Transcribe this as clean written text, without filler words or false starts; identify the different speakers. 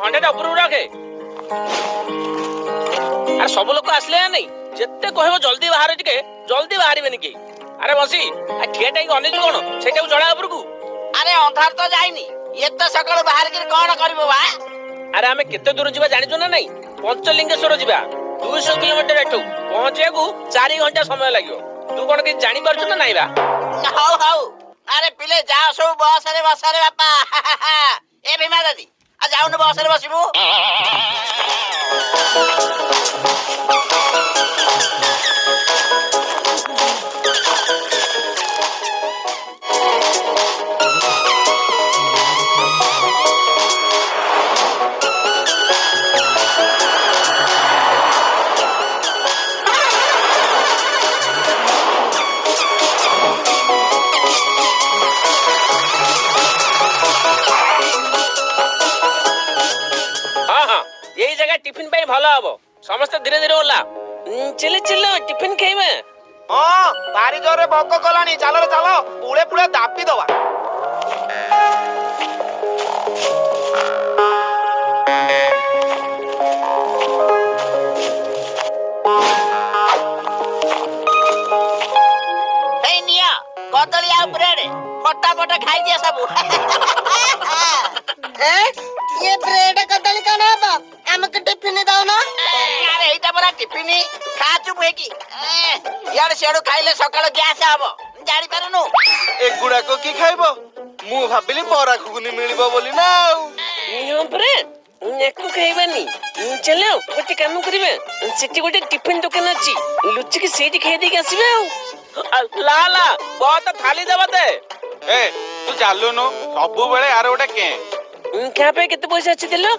Speaker 1: hundred ऊपर रखे अरे सब लोग आसले नहीं जिते कह जल्दी बाहर टिके जल्दी बाहर कि अरे बसी ठिया अनेक कौन से चढ़ा ऊपर को
Speaker 2: अरे अंधार तो जाइनी एत सकाळु बाहर के कौन करबो बा
Speaker 1: अरे आमे केते दूर जीवा जानिचो ना नहीं पंचलिंगेश्वर जीवा 200 किलोमीटर एठू पहुंचे को 4 घंटा समय लागियो तू कोन के जानि परछु ना नहीं बा
Speaker 2: हाउ हाउ अरे पिले जाओ सब बस रे बापा ए भीमा दादी आ जाओ न बस रे बसिबू
Speaker 1: टिफिन पे भलो हबो समस्त धीरे धीरे ओला चले चलो टिफिन खाइबे
Speaker 3: हां भारी जोरे भोक कलानी चलो रे चलो पुळे पुळे दापी दवा
Speaker 2: ए निया कदली आ ब्रेड फटाफट खाई दिया सब
Speaker 4: ये ब्रेड कदली कौन है हमके टिफिन दाओ ना
Speaker 2: यार एटा बरा टिफिन खा चुप है की यार सेडो खाइले सकाळ गैस आबो जानि परनु
Speaker 3: एगुडा को की खाइबो मु भाबिली बरा घुगनी मिलिबो बोली ना
Speaker 1: यो ब्रेड नेकु खाइबानी चलो गोटे काम करिवे सेठी गोटे टिफिन दुकान अछि लुच्ची की सेठी खाइ दे के आसीबे ला ला बहुत थाली देबा दे
Speaker 3: ए तू चालू नो सब बेले यार गोटे के
Speaker 1: क्या पे केते पैसा अछि दिलो